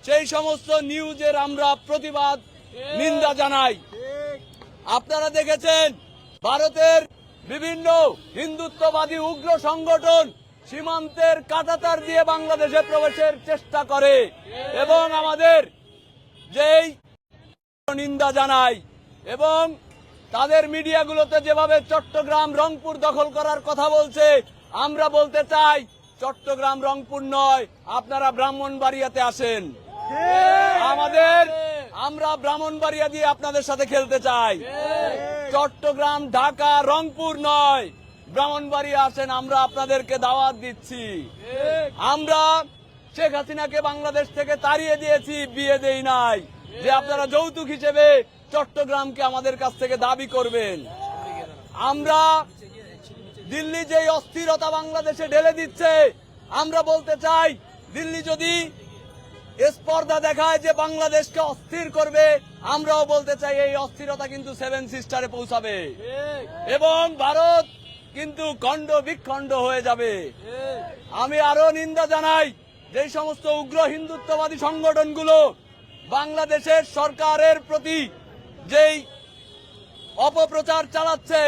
সেই সমস্ত নিউজের আমরা প্রতিবাদ নিন্দা জানাই। আপনারা দেখেছেন ভারতের বিভিন্ন হিন্দুত্ববাদী উগ্র সংগঠন সীমান্তের কাঁটাতার দিয়ে বাংলাদেশে প্রবেশের চেষ্টা করে এবং আমাদের যেই নিন্দা জানাই এবং তাদের মিডিয়াগুলোতে যেভাবে চট্টগ্রাম রংপুর দখল করার কথা বলছে, আমরা বলতে চাই চট্টগ্রাম রংপুর নয়, আপনারা ব্রাহ্মণবাড়িয়াতে আসেন। আমরা ব্রাহ্মণবাড়িয়া দিয়ে আপনাদের সাথে খেলতে চাই। চট্টগ্রাম ঢাকা রংপুর নয়, ব্রাহ্মণবাড়িয়া আসেন, আমরা আপনাদেরকে দাওয়াত দিচ্ছি। আমরা শেখ হাসিনাকে বাংলাদেশ থেকে তাড়িয়ে দিয়েছি, বিয়ে দেই নাই যে আপনারা যৌতুক হিসেবে চট্টগ্রামকে আমাদের কাছ থেকে দাবি করবেন। আমরা দিল্লি যে অস্থিরতা বাংলাদেশে ঢেলে দিচ্ছে, আমরা বলতে চাই দিল্লি যদি স্পর্ধা দেখায় যে বাংলাদেশকে অস্থির করবে, আমরাও বলতে চাই এই অস্থিরতা কিন্তু সেভেন সিস্টারে পৌঁছাবে এবং ভারত কিন্তু খণ্ড বিখণ্ড হয়ে যাবে। আমি আরো নিন্দা জানাই যে সমস্ত উগ্র হিন্দুত্ববাদী সংগঠনগুলো বাংলাদেশের সরকারের প্রতি যেই অপপ্রচার চালাচ্ছে,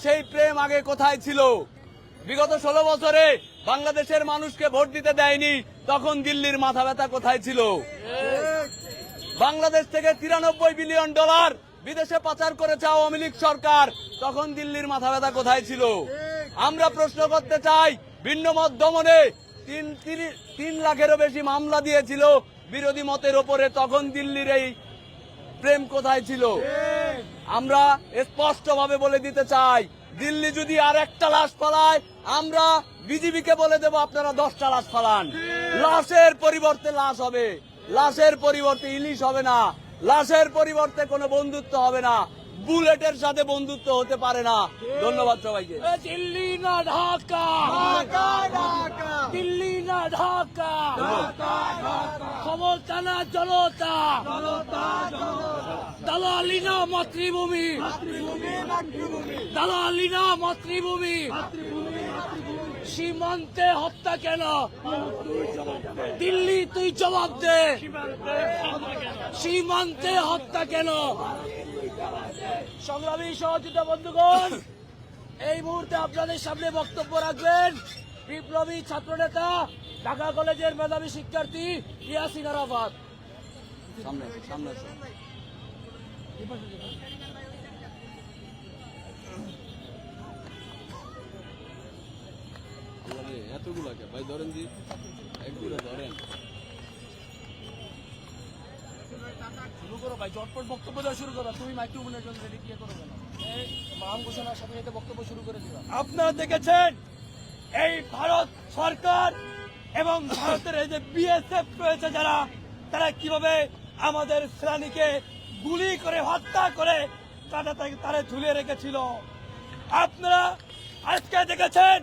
সেই প্রেম আগে কোথায় ছিল? বিগত 16 বছরে বাংলাদেশের মানুষকে ভোট দিতে দেয়নি, তখন দিল্লির মাথা ব্যথা কোথায় ছিল? বাংলাদেশ থেকে 93 বিলিয়ন ডলার বিদেশে পাচার করেছে আওয়ামী লীগ সরকার, তখন দিল্লির মাথা ব্যথা কোথায় ছিল? আমরা প্রশ্ন করতে চাই, ভিন্নমত দমনে 3 লাখেরও বেশি মামলা দিয়েছিল বিরোধী মতের ওপরে, তখন দিল্লির এই প্রেম কোথায় ছিল? আমরা স্পষ্টভাবে বলে দিতে চাই, দিল্লি যদি আর একটা লাশ ফালায়, আমরা বিজিবিকে বলে দেব আপনারা 10টা লাশ ফালান। লাশের পরিবর্তে লাশ হবে, লাশের পরিবর্তে ইলিশ হবে না, লাশের পরিবর্তে কোনো বন্ধুত্ব হবে না, বুলেটের সাথে বন্ধুত্ব হতে পারে না। ধন্যবাদ সবাইকে। দিল্লি না ঢাকা, দিল্লি না ঢাকা, ক্ষমতা না জনতা, দালালি না মাতৃভূমি, দালালি না মাতৃভূমি। সীমান্তে হত্যা কেন? দিল্লি তুই জবাব দে, সীমান্তে হত্যা কেন? সংগ্রামী সহযোদ্ধা বন্ধুগণ, এই মুহূর্তে আপনাদের সামনে বক্তব্য রাখবেন বিপ্লবী ছাত্রনেতা, ঢাকা কলেজের মেধাবী শিক্ষার্থী ইয়াসিন আরাফাত। এতগুলাকে ভাই ধরেন জি, একগুলো ধরেন। শুরু করো ভাই, চটপট বক্তব্য দেওয়া শুরু করো। তুমি মাইক্রোফোনের জন্য রেডি কি করো কেন? এই মান ঘোষণার সাথে সাথে বক্তব্য শুরু করে দিবা। আপনারা দেখেছেন এই ভারত সরকার এবং ভারতের এই যে বিএসএফ রয়েছে যারা, তারা কিভাবে আমাদের সেনানীকে গুলি করে হত্যা করে তারা ঝুলিয়ে রেখেছিল। আপনারা আজকে দেখেছেন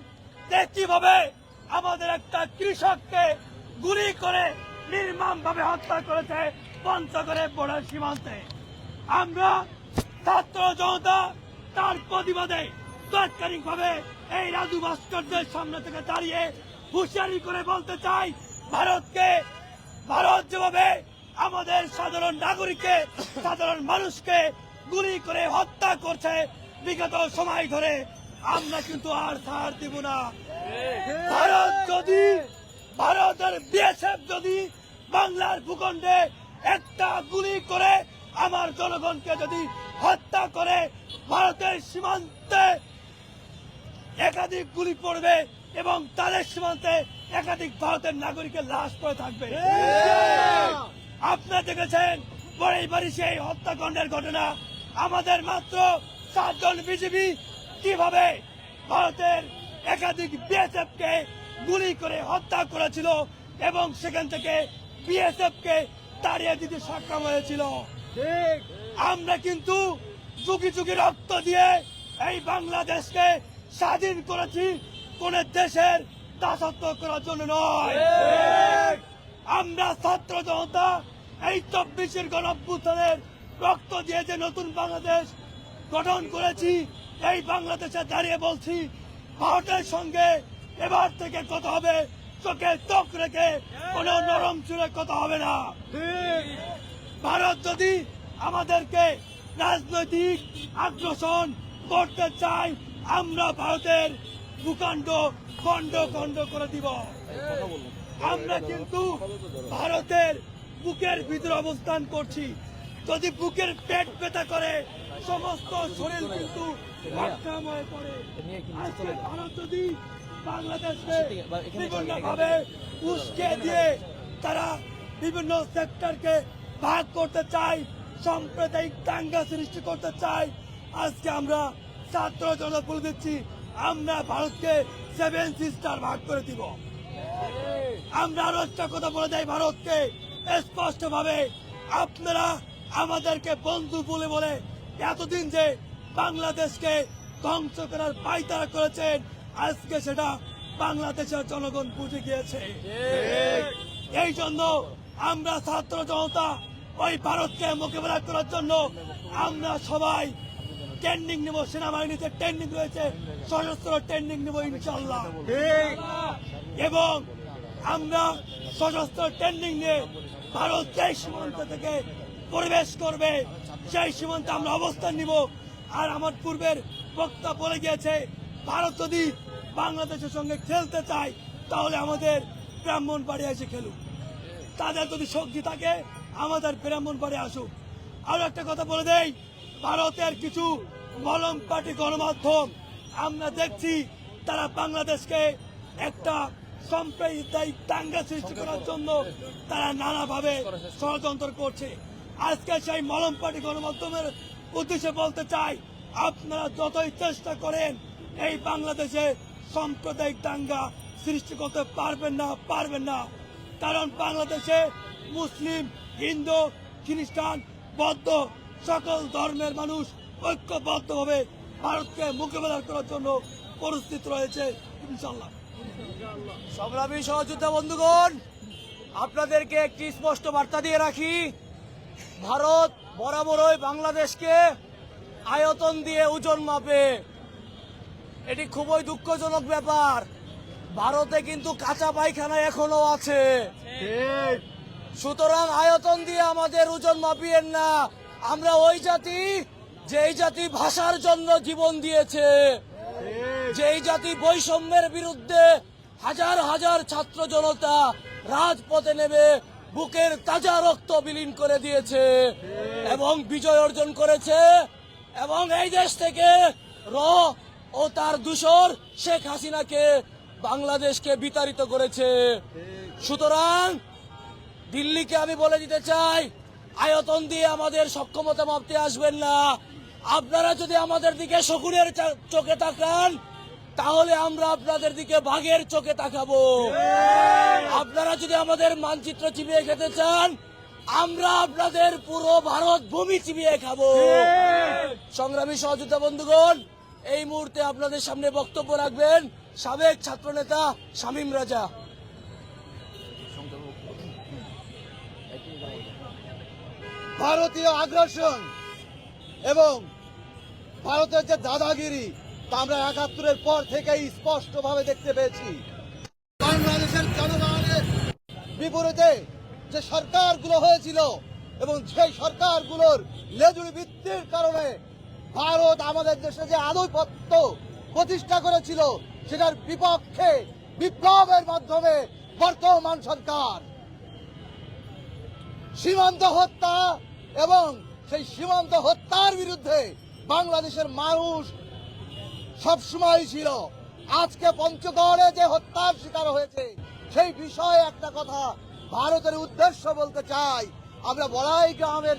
যে কিভাবে আমাদের একটা কৃষককে গুলি করে নির্মমভাবে হত্যা করেছে পঞ্চগড়ের বর্ডার সীমান্তে। আমরা ছাত্র জনতা তার প্রতিবাদে তাৎক্ষণিকভাবে এই রাজু ভাস্কর্যের সামনে থেকে দাঁড়িয়ে হুঁশিয়ারি করে বলতে চাই, ভারত যেভাবে আমাদের সাধারণ নাগরিককে, সাধারণ মানুষকে গুলি করে হত্যা করছে বিগত সময় ধরে, আমরা কিন্তু আর ছাড় দিব না। ভারতের বিএসএফ যদি বাংলার ভূখণ্ডে একটা গুলি করে আমার জনগণকে যদি হত্যা করে, ভারতের সীমান্তে একাধিক গুলি পড়বে এবং তাদের সীমান্তে একাধিক ভারতের নাগরিকের লাশ পড়ে থাকবে। আপনারা দেখেছেন বড়াইবাড়ি সেই হত্যাকাণ্ডের ঘটনা, আমাদের মাত্র 7 জন বিজিবি কিভাবে ভারতের একাধিক বিএসএফ কে গুলি করে হত্যা করেছিল এবং সেখান থেকে বিএসএফ কে তাড়িয়ে দিতে সক্ষম হয়েছিল। আমরা কিন্তু যুগে যুগে রক্ত দিয়ে এই বাংলাদেশকে স্বাধীন করেছি, কোন দেশের দাসত্ব করার জন্য নয়। আমরা ছাত্র জনতা এই 24-এর গণঅভ্যুত্থানের রক্ত দিয়ে যে নতুন বাংলাদেশ গঠন করেছি, এই বাংলাদেশে দাঁড়িয়ে বলছি, ভারতের সঙ্গে এবার থেকে কথা হবে চোখে চোখ রেখে কোন নরম চুলের কথা হবে না। ভারত যদি আমাদেরকে রাজনৈতিক আগ্রাসন করতে চায়, আমরা ভারতের ভূখণ্ড খণ্ড খণ্ড করে দিব। আমরা কিন্তু ভারতের বুকের ভিতরে অবস্থান করছি। যদি বুকের পেট ব্যথা করে, সমস্ত শরীর কিন্তু অক্ষময় পড়ে। আজকে ভারত যদি বাংলাদেশকে বিভিন্নভাবে উস্কে দিয়ে তারা বিভিন্ন সেক্টরকে ভাগ করতে চায়, সাম্প্রদায়িক দাঙ্গা সৃষ্টি করতে চায়, আজকে আমরা ছাত্র জনতা বলে দিচ্ছি, আমরা ভারতকে 7 সিস্টার ভাগ করে দিব। আমরা আরো একটা কথা বলে দেয় ভারতকে স্পষ্ট ভাবে, আপনারা আমাদেরকে বন্ধু বলে বলে এতদিন যে বাংলাদেশকে ধ্বংস করার পায়তারা করেছেন, আজকে সেটা বাংলাদেশের জনগণ বুঝে গিয়েছে। এই জন্য আমরা ছাত্র জনতা ওই ভারতকে মোকাবেলা করার জন্য আমরা সবাই ট্রেনিং নেব। সেনাবাহিনীতে ট্রেনিং রয়েছে, সশস্ত্র ট্রেনিং নেব ইনশাল্লাহ। এবং আমরা সশস্ত্র ট্রেনিং নিয়ে ভারত যেই সীমান্ত থেকে প্রবেশ করবে সেই সীমান্তে আমরা অবস্থান নিব। আর আমার পূর্বের বক্তা বলে গিয়েছে, ভারত যদি বাংলাদেশের সঙ্গে খেলতে চায় তাহলে আমাদের ব্রাহ্মণবাড়ি এসে খেলুক, তাদের যদি শক্তি থাকে আমাদের ব্রাহ্মণবাড়ি আসুক। আরো একটা কথা বলে দেই, ভারতের কিছু মলম পার্টি গণমাধ্যম আমরা দেখছি তারা বাংলাদেশকে একটা সাম্প্রদায়িক দাঙ্গা সৃষ্টি করার জন্য তারা নানাভাবে ষড়যন্ত্র করছে। আজকে সেই মলম পার্টি গণমাধ্যমের উদ্দেশ্যে বলতে চাই, আপনারা যতই চেষ্টা করেন এই বাংলাদেশে সাম্প্রদায়িক দাঙ্গা সৃষ্টি করতে পারবেন না। কারণ বাংলাদেশে মুসলিম, হিন্দু, খ্রিস্টান, বৌদ্ধ সকল ধর্মের মানুষ ঐক্যবদ্ধভাবে ভারতকে মোকাবেলা করার জন্য প্রস্তুত রয়েছে ইনশাল্লাহ। সংগ্রামী সহযোদ্ধা বন্ধুগণ, আপনাদেরকে একটি স্পষ্ট বার্তা দিয়ে রাখি, ভারত বরাবরই বাংলাদেশকে আয়তন দিয়ে ওজন মাপে। এটি খুবই দুঃখজনক ব্যাপার। ভারতে কিন্তু কাঁচা পায়খানা এখনো আছে। সুতরাং আয়তন দিয়ে আমাদের ওজন মাপিয়েন না। আমরা ওই জাতি যেই জাতি ভাষার জন্য জীবন দিয়েছে, যেই জাতি বৈষম্যের বিরুদ্ধে হাজার হাজার ছাত্র জনতা রাজপথে নেমে বুকের তাজা রক্ত বিলীন করে দিয়েছে এবং বিজয় অর্জন করেছে, এবং এই দেশ থেকে ও তার দূষর শেখ হাসিনাকে বাংলাদেশকে বিতাড়িত করেছে। সুতরাং দিল্লিকে আমি বলে দিতে চাই, আয়তন দিয়ে আমাদের সক্ষমতা মাপতে আসবেন না। আপনারা যদি আমাদের দিকে শকুনের চোখে তাকান তাহলে আমরা আপনাদের দিকে বাঘের চোখে তাকাবো। আপনারা যদি আমাদের মানচিত্র চিবিয়ে খেতে চান আমরা আপনাদের পুরো ভারত ভূমি চিবিয়ে খাবো। সংগ্রামী সহযোদ্ধা বন্ধুগণ, এই মুহূর্তে আপনাদের সামনে বক্তব্য রাখবেন সাবেক ছাত্রনেতা শামীম রাজা। ভারতীয় আগ্রাসন এবং ভারতের যে দাদাগিরি তা আমরা ৭১-এর পর থেকেই স্পষ্টভাবে দেখতে পেয়েছি। বাংলাদেশের জনগণের বিপরীতে যে সরকারগুলো হয়েছিল এবং সেই সরকারগুলোর লেজুড়ি বৃত্তির কারণে ভারত আমাদের দেশে যে আধিপত্য প্রতিষ্ঠা করেছিল সেটার বিপক্ষে বিপ্লবের মাধ্যমে বর্তমান সরকার সীমান্ত হত্যা এবং সেই সীমান্ত হত্যার বিরুদ্ধে বাংলাদেশের মানুষ সবসময় ছিল। আজকে পঞ্চগড়ে যে হত্যার শিকার হয়েছে সেই বিষয়ে একটা কথা ভারতের উদ্দেশ্য বলতে চাই। আমরা বড়াই গ্রামের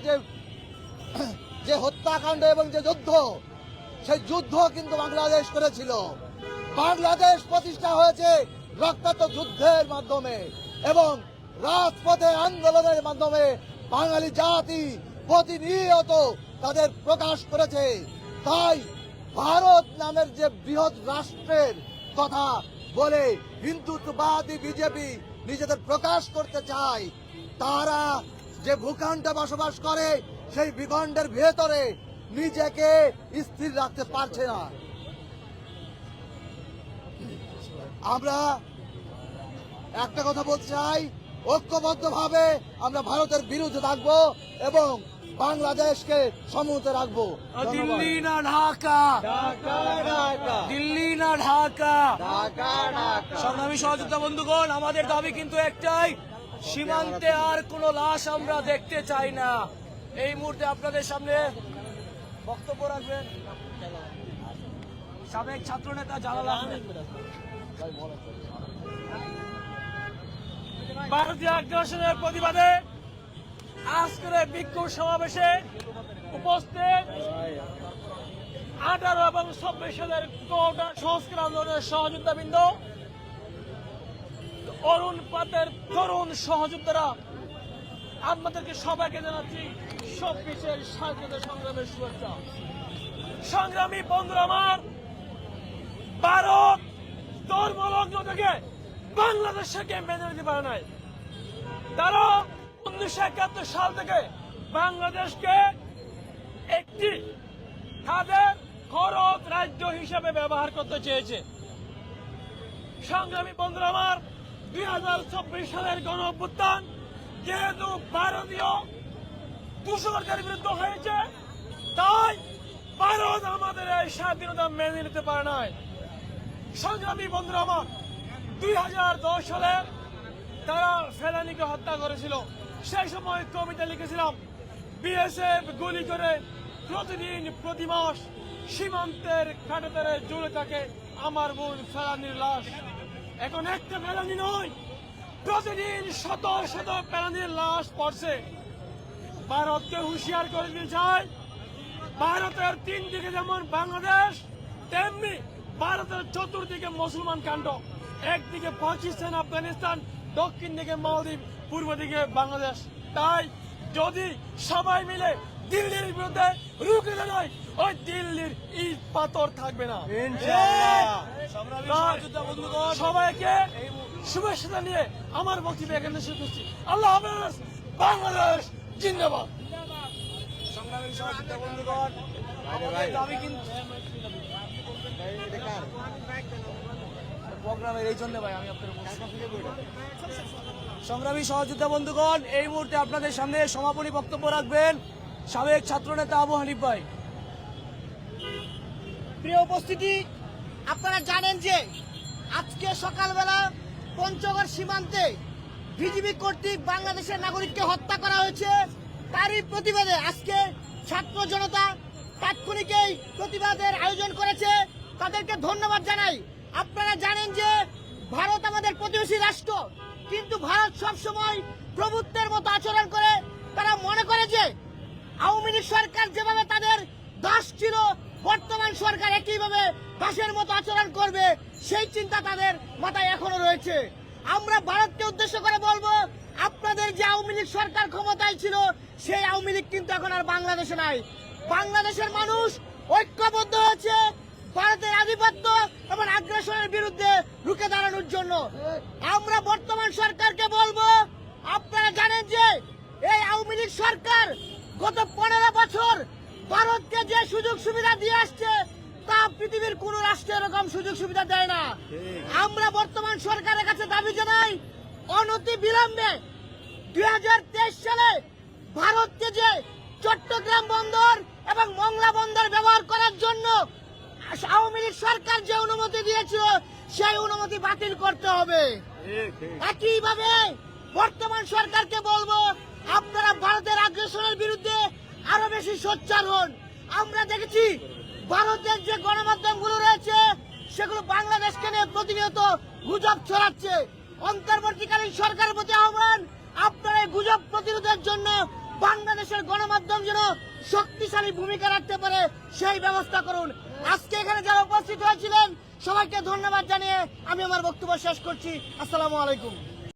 যে হত্যাকাণ্ড এবং যে যুদ্ধ, সেই যুদ্ধ কিন্তু বাংলাদেশ করেছিল। বাংলাদেশ প্রতিষ্ঠা হয়েছে রক্তাক্ত যুদ্ধের মাধ্যমে এবং রাজপথে আন্দোলনের মাধ্যমে বাঙালি জাতি প্রতিনিয়ত তাদের প্রকাশ করেছে। তাই ভারত নামের যে বৃহৎ রাষ্ট্রের কথা বলে হিন্দুত্ববাদী বিজেপি নিজেদের প্রকাশ করতে চায়, তারা যে ভূখণ্ডে বসবাস করে সেই ভূখণ্ডের ভেতরে নিজেকে স্থির রাখতে পারছে না। আমরা একটা কথা বলতে চাই, ঐক্যবদ্ধভাবে আমরা ভারতের বিরুদ্ধে থাকবো এবং বাংলাদেশকে সমুদ্রে রাখবো। দিল্লি না ঢাকা, দিল্লি না ঢাকা। সংগ্রামী সহযোদ্ধা বন্ধুগণ, আমাদের দাবি কিন্তু একটাই, সীমান্তে আর কোনো লাশ আমরা দেখতে চাই না। এই মুহূর্তে আপনাদের সামনে বক্তব্য রাখবেন সাবেক ছাত্রনেতা জালাল আহমেদ। ভারতীয় আগ্রাসনের প্রতিবাদে আজকের এই বিক্ষোভ সমাবেশে উপস্থিত 18 এবং 26 সালের কোটা সংস্কার আন্দোলনের সহযোদ্ধাবৃন্দ, অরুণ পাতের তরুণ সহযোদ্ধারা, আপনাদেরকে সবাইকে জানাচ্ছি 26-এর স্বাধীনতা সংগ্রামের শুভেচ্ছা। সংগ্রামী বন্ধুরা আমার, ভারত ধর্মলগ্ন থেকে বাংলাদেশকে মেনে নিতে পারে নাই। তারা 1971 সাল থেকে বাংলাদেশকে একটি তাদের খরচ রাজ্য হিসেবে ব্যবহার করতে চেয়েছে। সংগ্রামী বন্ধুরা আমার, 2024 সালের গণ অভ্যুত্থান যেহেতু ভারতীয় দূষণকারীর বিরুদ্ধে হয়েছে, তাই ভারত আমাদের এই স্বাধীনতা মেনে নিতে পারে নাই। সংগ্রামী বন্ধুরা আমার, 2010 সালে তারা ফেলানীকে হত্যা করেছিল। সেই সময় কবিতা লিখেছিলাম, বিএসএফ গুলি করে প্রতিদিন প্রতি মাস সীমান্তের কাঁটাতারে জুড়ে থাকে আমার বোন ফেলানীর লাশ। এখন একটা ফেলানী নয়, প্রতিদিন শত শত ফেলানীর লাশ পড়ছে। ভারতকে হুঁশিয়ার করে দিতে চাই, ভারতের 3 দিকে যেমন বাংলাদেশ, তেমনি ভারতের চতুর্দিকে মুসলমান কাণ্ড। একদিকে পাকিস্তান, আফগানিস্তান, দক্ষিণ দিকে মালদ্বীপ, পূর্ব দিকে বাংলাদেশ। তাই যদি সবাই মিলে দিল্লির বিরুদ্ধে রুখে দাঁড়ায়, ওই দিল্লির ইট পাথর থাকবে না। সবাইকে শুভেচ্ছা জানিয়ে আমার বক্তব্য এখানে শেষ করছি। আল্লাহ হাফেজ। বাংলাদেশ জিন্দাবাদ। সংগ্রামী সহযোদ্ধা বন্ধুগণ, আমাদের দাবি কিন্তু প্রোগ্রামের এই জন্য ভাই আমি আপনার সংগ্রামী সহযোদ্ধা বন্ধুগণ, এই মুহূর্তে আপনাদের সামনে সমাপনী বক্তব্য রাখবেন সাবেক ছাত্রনেতা আবু হানিফ ভাই। প্রিয় উপস্থিতি, আপনারা জানেন যে আজকে সকালবেলা পঞ্চগড় সীমান্তে বিজিবি কর্তৃক বাংলাদেশের নাগরিককে হত্যা করা হয়েছে। তারই প্রতিবাদে আজকে ছাত্র জনতা তাৎক্ষণিক এই প্রতিবাদের আয়োজন করেছে, তাদেরকে ধন্যবাদ জানাই। আপনারা জানেন যে ভারত আমাদের প্রতিবেশী রাষ্ট্র, কিন্তু ভারত সবসময় প্রভুত্বের মতো আচরণ করে। তারা মনে করে যে আওয়ামী লীগ সরকার যেভাবে তাদের দাস ছিল, বর্তমান সরকার একইভাবে দাসের মতো আচরণ করবে, সেই চিন্তা তাদের মাথায় এখনো রয়েছে। আমরা ভারতকে উদ্দেশ্য করে বলবো, আপনাদের যে আওয়ামী লীগ সরকার ক্ষমতায় ছিল, সেই আওয়ামী লীগ কিন্তু এখন আর বাংলাদেশে নাই। বাংলাদেশের মানুষ ঐক্যবদ্ধ হয়েছে ভারতের আধিপত্য এবং আগ্রাসনের বিরুদ্ধে রুখে দাঁড়ানোর জন্য। আমরা বর্তমান সরকারকে বলবো, আপনারা জানেন যে এই আওয়ামী লীগ সরকার গত 15 বছর ভারতকে যে সুযোগ সুবিধা দিয়ে আসছে, তা পৃথিবীর কোন রাষ্ট্র এরকম সুযোগ সুবিধা দেয় না। আমরা বর্তমান সরকারের কাছে দাবি জানাই, অনতি বিলম্বে 2023 সালে ভারতকে যে চট্টগ্রাম বন্দর এবং মংলা বন্দর ব্যবহার করার জন্য আওয়ামী লীগ সরকার যে অনুমতি দিয়েছিল, সেই অনুমতি বাতিল করতে হবে। একইভাবে বর্তমান সরকারকে বলবো, আপনারা ভারতের আগ্রাসনের বিরুদ্ধে আরো বেশি সোচ্চার হন। আমরা দেখেছি ভারতের যে গণমাধ্যমগুলো রয়েছে, সেগুলো বাংলাদেশকে নিয়ে প্রতিনিয়ত গুজব ছড়াচ্ছে। অন্তর্বর্তীকালীন সরকারের প্রতি আহ্বান, আপনারা এই গুজব প্রতিরোধের জন্য বাংলাদেশের গণমাধ্যম যেন শক্তিশালী ভূমিকা রাখতে পারে, সেই ব্যবস্থা করুন। আজকে এখানে যারা উপস্থিত হয়েছিলেন, সবাইকে ধন্যবাদ জানিয়ে আমি আমার বক্তব্য শেষ করছি। আসসালামু আলাইকুম।